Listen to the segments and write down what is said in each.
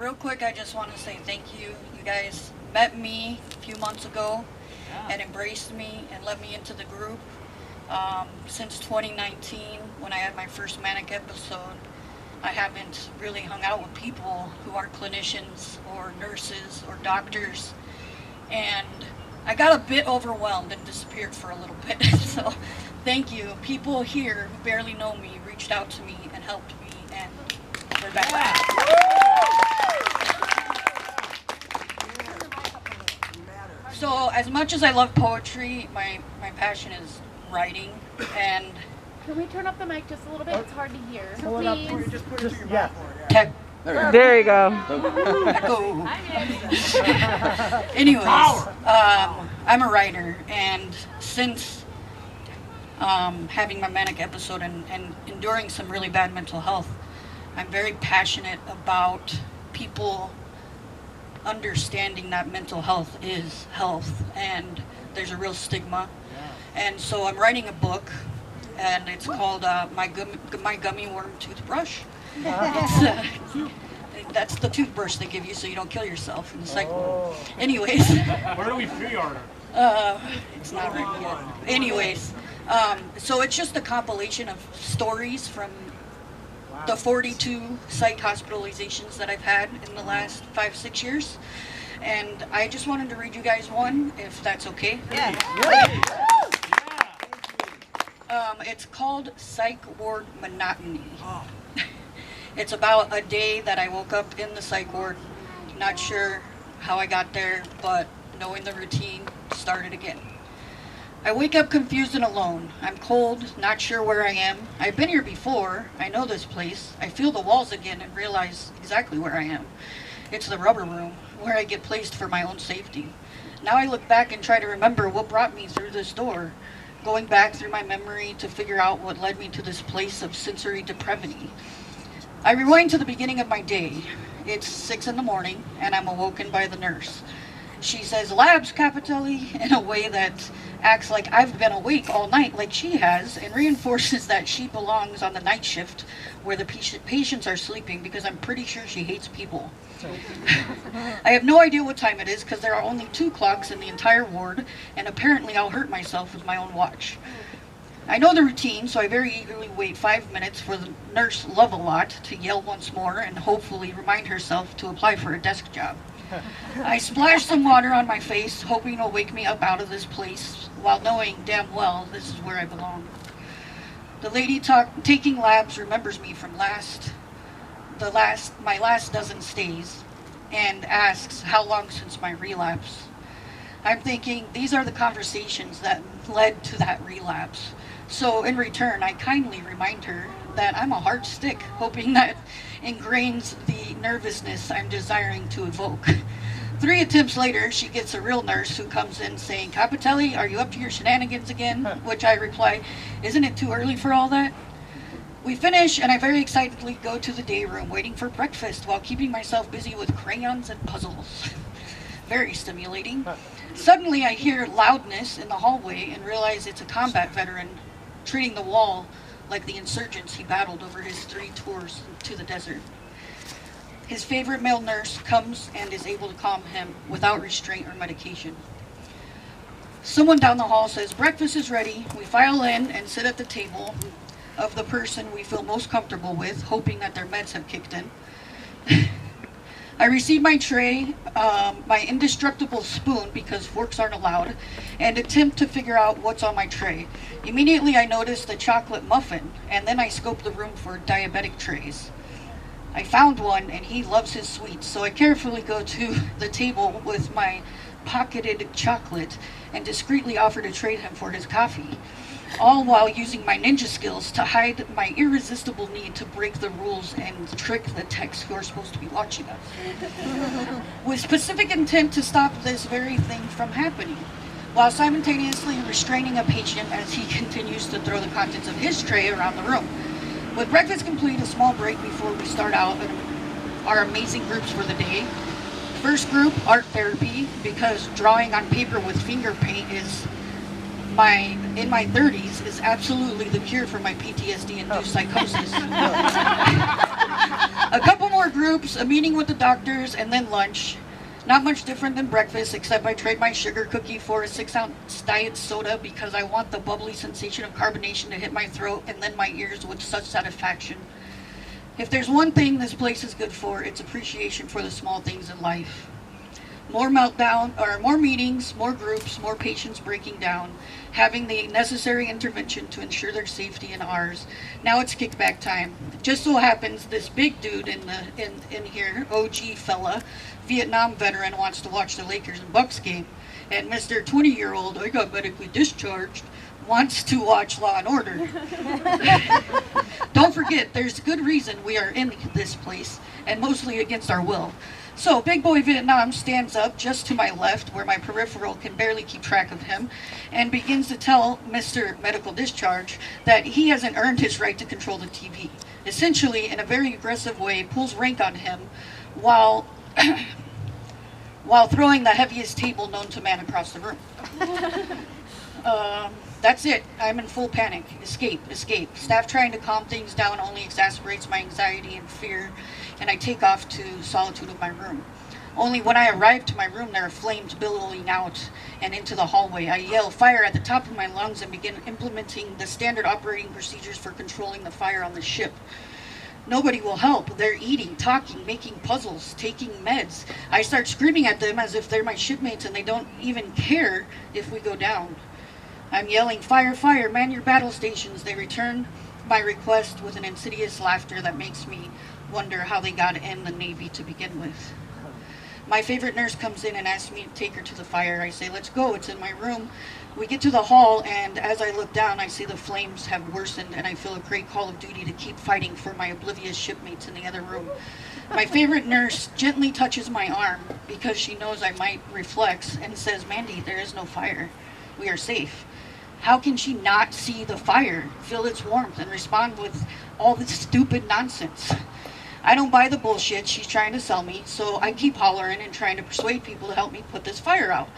Real quick, I just want to say thank you. You guys met me a few months ago and embraced me and let me into the group. Since 2019, when I had my first manic episode, I haven't really hung out with people who aren't clinicians or nurses or doctors. And I got a bit overwhelmed and disappeared for a little bit. So thank you. People here who barely know me reached out to me and helped me, and we're back. So as much as I love poetry, my passion is writing. And can we turn up the mic just a little bit? It's hard to hear. So please. Just put it to your mouth. There you go. Anyways, I'm a writer, and since having my manic episode and enduring some really bad mental health, I'm very passionate about people understanding that mental health is health, and there's a real stigma. And so I'm writing a book, and it's called My Gummy Worm Toothbrush. That's the toothbrush they give you so you don't kill yourself in the Psych ward. Anyways. Where do we pre-order? It's not ready yet. Anyways, so it's just a compilation of stories from the 42 psych hospitalizations that I've had in the last 5-6 years. And I just wanted to read you guys one, if that's okay. Yeah. It's called Psych Ward Monotony. It's about a day that I woke up in the psych ward, not sure how I got there, but knowing the routine, started again. I wake up confused and alone. I'm cold, not sure where I am. I've been here before. I know this place. I feel the walls again and realize exactly where I am. It's the rubber room, where I get placed for my own safety. Now I look back and try to remember what brought me through this door, going back through my memory to figure out what led me to this place of sensory depravity. I rewind to the beginning of my day. It's 6 in the morning, and I'm awoken by the nurse. She says, "Labs, Capitelli," in a way that acts like I've been awake all night like she has, and reinforces that she belongs on the night shift where the patients are sleeping, because I'm pretty sure she hates people. I have no idea what time it is, because there are only 2 clocks in the entire ward, and apparently I'll hurt myself with my own watch. I know the routine, so I very eagerly wait 5 minutes for the nurse Love-A-Lot to yell once more and hopefully remind herself to apply for a desk job. I splash some water on my face, hoping it'll wake me up out of this place, while knowing damn well this is where I belong. The lady taking labs remembers me from my last dozen stays, and asks how long since my relapse. I'm thinking these are the conversations that led to that relapse. So in return, I kindly remind her that I'm a hard stick, hoping that ingrains the nervousness I'm desiring to evoke. 3 attempts later, she gets a real nurse who comes in saying, "Capitelli, are you up to your shenanigans again?" Which I reply, "Isn't it too early for all that?" We finish, and I very excitedly go to the day room, waiting for breakfast while keeping myself busy with crayons and puzzles. Very stimulating. Suddenly, I hear loudness in the hallway and realize it's a combat veteran treating the wall like the insurgents he battled over his 3 tours to the desert. His favorite male nurse comes and is able to calm him without restraint or medication. Someone down the hall says, "Breakfast is ready." We file in and sit at the table of the person we feel most comfortable with, hoping that their meds have kicked in. I receive my tray, my indestructible spoon, because forks aren't allowed, and attempt to figure out what's on my tray. Immediately I notice the chocolate muffin, and then I scope the room for diabetic trays. I found one, and he loves his sweets, so I carefully go to the table with my pocketed chocolate and discreetly offer to trade him for his coffee, all while using my ninja skills to hide my irresistible need to break the rules and trick the techs who are supposed to be watching us, with specific intent to stop this very thing from happening, while simultaneously restraining a patient as he continues to throw the contents of his tray around the room. With breakfast complete, a small break before we start out our amazing groups for the day. First group, art therapy, because drawing on paper with finger paint is in my 30s is absolutely the cure for my PTSD-induced psychosis. A couple more groups, a meeting with the doctors, and then lunch. Not much different than breakfast, except I trade my sugar cookie for a 6-ounce diet soda because I want the bubbly sensation of carbonation to hit my throat and then my ears with such satisfaction. If there's one thing this place is good for, it's appreciation for the small things in life. More meetings, more groups, more patients breaking down, having the necessary intervention to ensure their safety and ours. Now it's kickback time. It just so happens this big dude in here, OG fella, Vietnam veteran, wants to watch the Lakers and Bucks game, and Mr. 20-year-old, I got medically discharged, wants to watch Law and Order. Don't forget, there's a good reason we are in this place, and mostly against our will. So Big Boy Vietnam stands up just to my left, where my peripheral can barely keep track of him, and begins to tell Mr. Medical Discharge that he hasn't earned his right to control the TV. Essentially, in a very aggressive way, pulls rank on him while throwing the heaviest table known to man across the room. That's it. I'm in full panic. Escape, escape. Staff trying to calm things down only exacerbates my anxiety and fear, and I take off to solitude of my room. Only when I arrive to my room, there are flames billowing out and into the hallway. I yell fire at the top of my lungs and begin implementing the standard operating procedures for controlling the fire on the ship. Nobody will help. They're eating, talking, making puzzles, taking meds. I start screaming at them as if they're my shipmates and they don't even care if we go down. I'm yelling, fire, fire, man your battle stations. They return my request with an insidious laughter that makes me wonder how they got in the Navy to begin with. My favorite nurse comes in and asks me to take her to the fire. I say, let's go, it's in my room. We get to the hall, and as I look down, I see the flames have worsened, and I feel a great call of duty to keep fighting for my oblivious shipmates in the other room. My favorite nurse gently touches my arm because she knows I might reflex and says, Mandy, there is no fire. We are safe. How can she not see the fire, feel its warmth, and respond with all this stupid nonsense? I don't buy the bullshit she's trying to sell me, so I keep hollering and trying to persuade people to help me put this fire out.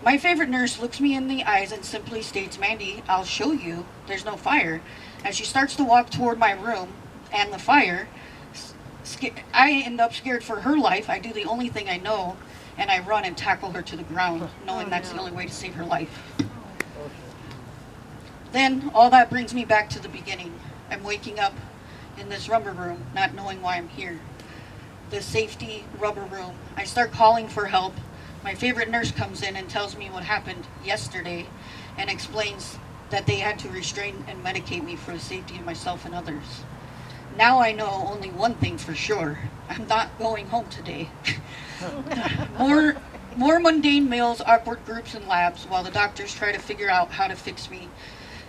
My favorite nurse looks me in the eyes and simply states, Mandy, I'll show you. There's no fire. As she starts to walk toward my room and the fire, I end up scared for her life. I do the only thing I know, and I run and tackle her to the ground, knowing that's the only way to save her life. Then, all that brings me back to the beginning. I'm waking up in this rubber room, not knowing why I'm here. The safety rubber room. I start calling for help. My favorite nurse comes in and tells me what happened yesterday and explains that they had to restrain and medicate me for the safety of myself and others. Now I know only one thing for sure. I'm not going home today. More mundane meals, awkward groups, and labs while the doctors try to figure out how to fix me.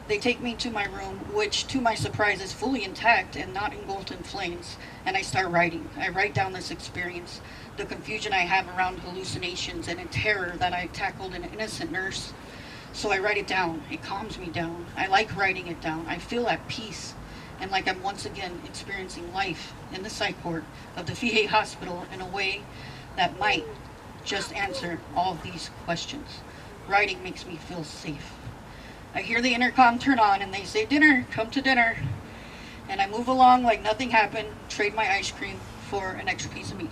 They take me to my room, which to my surprise is fully intact and not engulfed in flames, and I start writing. I write down this experience, the confusion I have around hallucinations, and a terror that I tackled an innocent nurse. So I write it down. It calms me down. I like writing it down. I feel at peace, and like I'm once again experiencing life in the psych ward of the VA hospital in a way that might just answer all of these questions. Writing makes me feel safe. I hear the intercom turn on and they say, dinner, come to dinner. And I move along like nothing happened, trade my ice cream for an extra piece of meat.